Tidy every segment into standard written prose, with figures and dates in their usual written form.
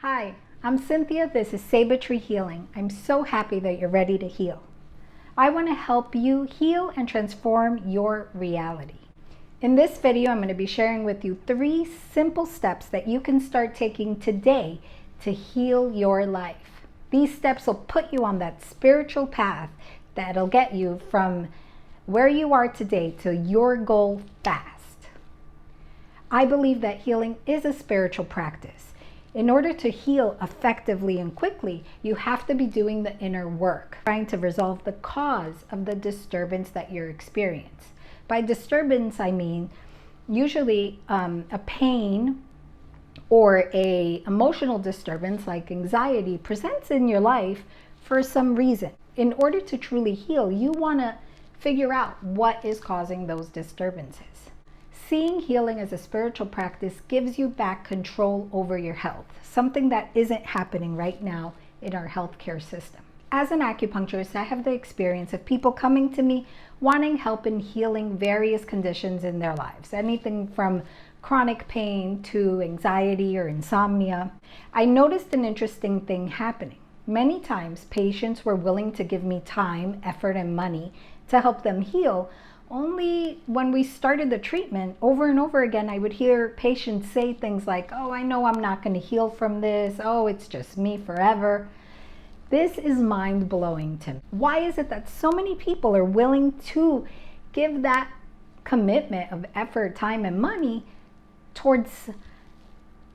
Hi, I'm Cynthia. This is Saber Tree Healing. I'm so happy that you're ready to heal. I want to help you heal and transform your reality. In this video, I'm going to be sharing with you 3 simple steps that you can start taking today to heal your life. These steps will put you on that spiritual path that'll get you from where you are today to your goal fast. I believe that healing is a spiritual practice. In order to heal effectively and quickly, you have to be doing the inner work, trying to resolve the cause of the disturbance that you're experiencing. By disturbance, I mean usually a pain or a emotional disturbance like anxiety presents in your life for some reason. In order to truly heal, you want to figure out what is causing those disturbances. Seeing healing as a spiritual practice gives you back control over your health, something that isn't happening right now in our healthcare system. As an acupuncturist, I have the experience of people coming to me wanting help in healing various conditions in their lives, anything from chronic pain to anxiety or insomnia. I noticed an interesting thing happening. Many times, patients were willing to give me time, effort, and money to help them heal. Only when we started the treatment, over and over again, I would hear patients say things like, "Oh, I know I'm not going to heal from this. Oh, it's just me forever." This is mind-blowing to me. Why is it that so many people are willing to give that commitment of effort, time, and money towards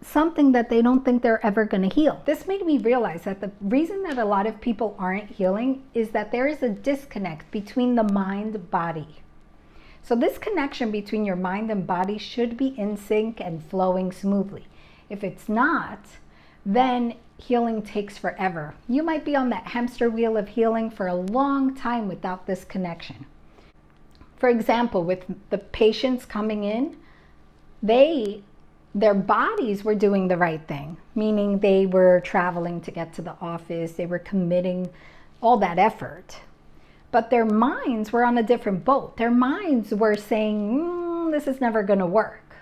something that they don't think they're ever going to heal? This made me realize that the reason that a lot of people aren't healing is that there is a disconnect between the mind-body. So this connection between your mind and body should be in sync and flowing smoothly. If it's not, then healing takes forever. You might be on that hamster wheel of healing for a long time without this connection. For example, with the patients coming in, their bodies were doing the right thing, meaning they were traveling to get to the office, they were committing all that effort. But their minds were on a different boat. Their minds were saying, this is never going to work.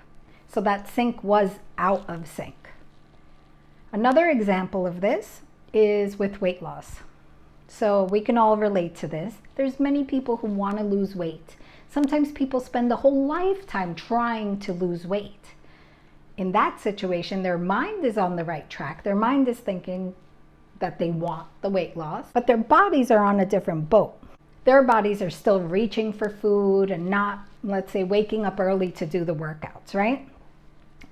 So that sync was out of sync. Another example of this is with weight loss. So we can all relate to this. There's many people who want to lose weight. Sometimes people spend the whole lifetime trying to lose weight. In that situation, their mind is on the right track. Their mind is thinking that they want the weight loss, but their bodies are on a different boat. Their bodies are still reaching for food and not, let's say, waking up early to do the workouts, right?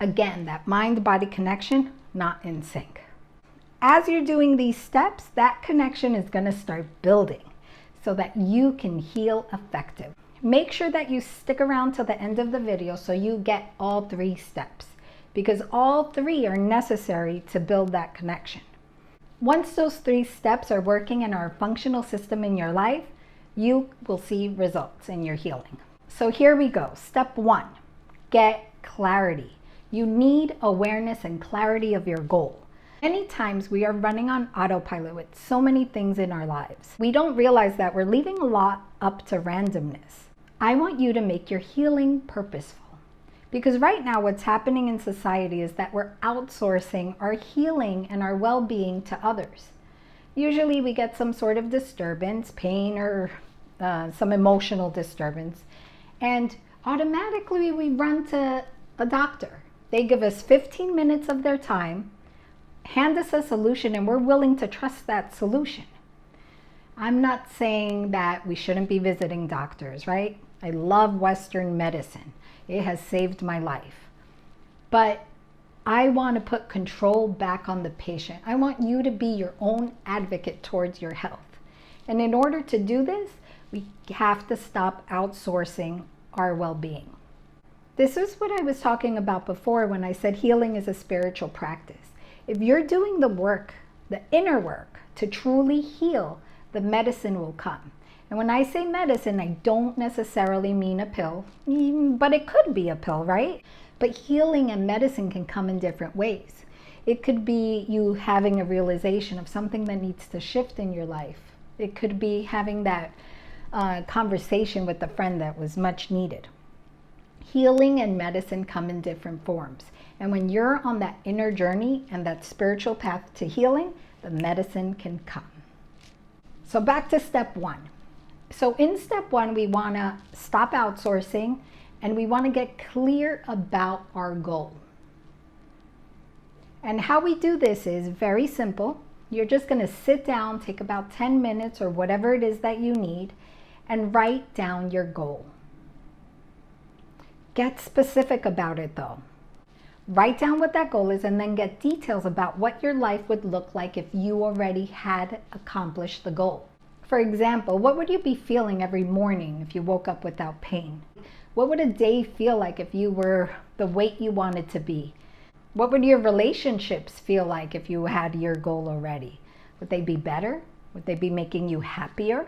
Again, that mind-body connection, not in sync. As you're doing these steps, that connection is going to start building so that you can heal effectively. Make sure that you stick around till the end of the video so you get all 3 steps, because all 3 are necessary to build that connection. Once those 3 steps are working in our functional system in your life, you will see results in your healing. So here we go. Step 1, get clarity. You need awareness and clarity of your goal. Many times we are running on autopilot with so many things in our lives. We don't realize that we're leaving a lot up to randomness. I want you to make your healing purposeful. Because right now what's happening in society is that we're outsourcing our healing and our well-being to others. Usually we get some sort of disturbance, pain, or some emotional disturbance, and automatically we run to a doctor. They give us 15 minutes of their time, hand us a solution, and we're willing to trust that solution. I'm not saying that we shouldn't be visiting doctors, right? I love Western medicine. It has saved my life. But I want to put control back on the patient. I want you to be your own advocate towards your health. And in order to do this, we have to stop outsourcing our well-being. This is what I was talking about before when I said healing is a spiritual practice. If you're doing the work, the inner work, to truly heal, the medicine will come. And when I say medicine, I don't necessarily mean a pill, but it could be a pill, right? But healing and medicine can come in different ways. It could be you having a realization of something that needs to shift in your life. It could be having that conversation with a friend that was much needed. Healing and medicine come in different forms. And when you're on that inner journey and that spiritual path to healing, the medicine can come. So back to step 1. So in step 1, we want to stop outsourcing and we want to get clear about our goal. And how we do this is very simple. You're just going to sit down, take about 10 minutes or whatever it is that you need, and write down your goal. Get specific about it though. Write down what that goal is and then get details about what your life would look like if you already had accomplished the goal. For example, what would you be feeling every morning if you woke up without pain? What would a day feel like if you were the weight you wanted to be? What would your relationships feel like if you had your goal already? Would they be better? Would they be making you happier?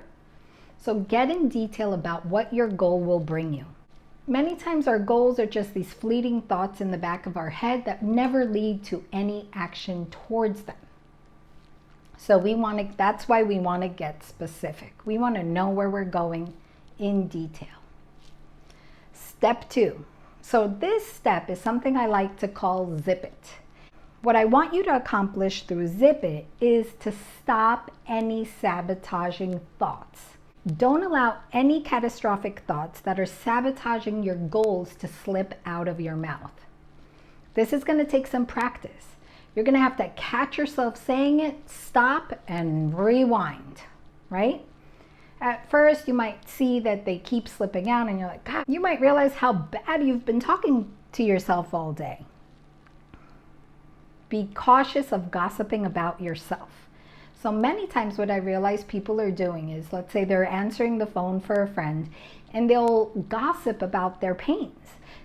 So get in detail about what your goal will bring you. Many times our goals are just these fleeting thoughts in the back of our head that never lead to any action towards them. So that's why we want to get specific. We want to know where we're going in detail. Step 2. So this step is something I like to call zip it. What I want you to accomplish through zip it is to stop any sabotaging thoughts. Don't allow any catastrophic thoughts that are sabotaging your goals to slip out of your mouth. This is going to take some practice. You're going to have to catch yourself saying it, stop, and rewind, right? At first, you might see that they keep slipping out and you're like, God, you might realize how bad you've been talking to yourself all day. Be cautious of gossiping about yourself. So many times what I realize people are doing is, let's say they're answering the phone for a friend and they'll gossip about their pains.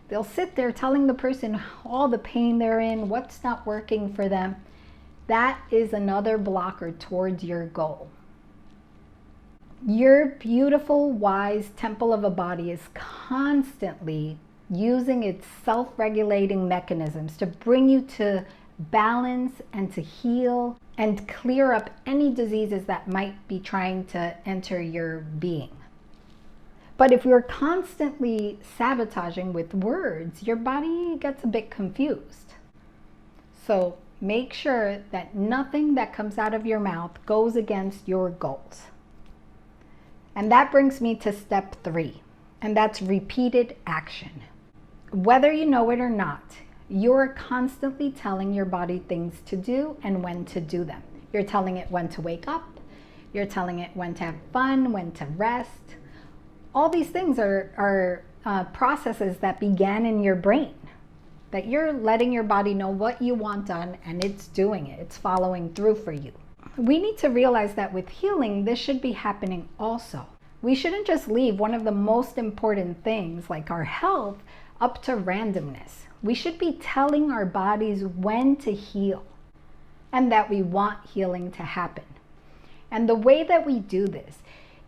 They'll sit there telling the person all the pain they're in, what's not working for them. That is another blocker towards your goal. Your beautiful, wise temple of a body is constantly using its self-regulating mechanisms to bring you to balance and to heal and clear up any diseases that might be trying to enter your being. But if you're constantly sabotaging with words, your body gets a bit confused. So make sure that nothing that comes out of your mouth goes against your goals. And that brings me to step 3, and that's repeated action. Whether you know it or not, you're constantly telling your body things to do and when to do them. You're telling it when to wake up. You're telling it when to have fun, when to rest. All these things are processes that began in your brain, that you're letting your body know what you want done and it's doing it. It's following through for you. We need to realize that with healing, this should be happening also. We shouldn't just leave one of the most important things, like our health, up to randomness. We should be telling our bodies when to heal and that we want healing to happen. And the way that we do this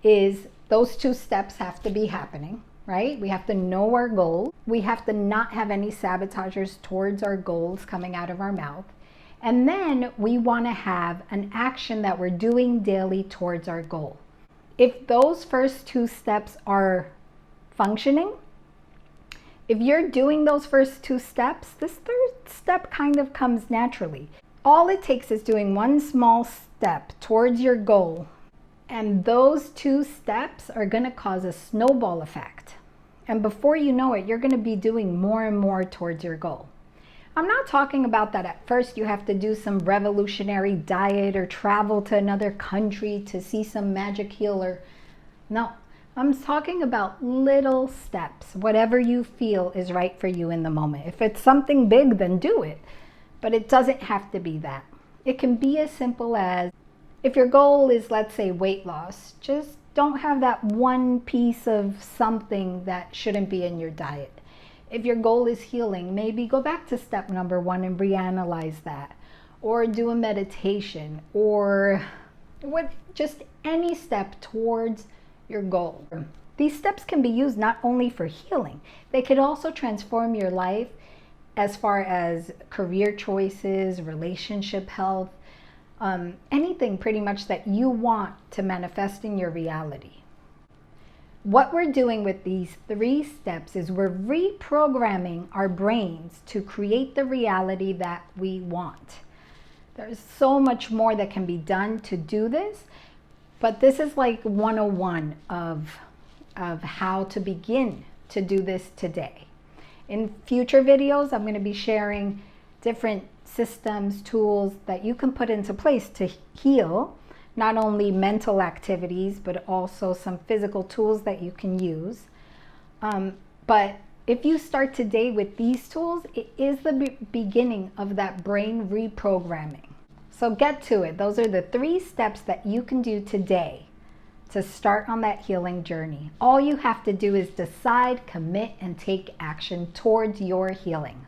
is those 2 steps have to be happening, right? We have to know our goal. We have to not have any sabotagers towards our goals coming out of our mouth. And then we want to have an action that we're doing daily towards our goal. If those first 2 steps are functioning, if you're doing those first 2 steps, this 3rd step kind of comes naturally. All it takes is doing one small step towards your goal, and those 2 steps are going to cause a snowball effect. And before you know it, you're going to be doing more and more towards your goal. I'm not talking about that at first you have to do some revolutionary diet or travel to another country to see some magic healer. No, I'm talking about little steps, whatever you feel is right for you in the moment. If it's something big, then do it. But it doesn't have to be that. It can be as simple as, if your goal is, let's say, weight loss, just don't have that one piece of something that shouldn't be in your diet. If your goal is healing, maybe go back to step number 1 and reanalyze that. Or do a meditation, or just any step towards your goal. These steps can be used not only for healing, they could also transform your life as far as career choices, relationship health, anything pretty much that you want to manifest in your reality. What we're doing with these 3 steps is we're reprogramming our brains to create the reality that we want. There's so much more that can be done to do this, but this is like 101 of how to begin to do this today. In future videos, I'm going to be sharing different systems, tools that you can put into place to heal, not only mental activities, but also some physical tools that you can use. But if you start today with these tools, it is the beginning of that brain reprogramming. So get to it. Those are the 3 steps that you can do today to start on that healing journey. All you have to do is decide, commit, and take action towards your healing.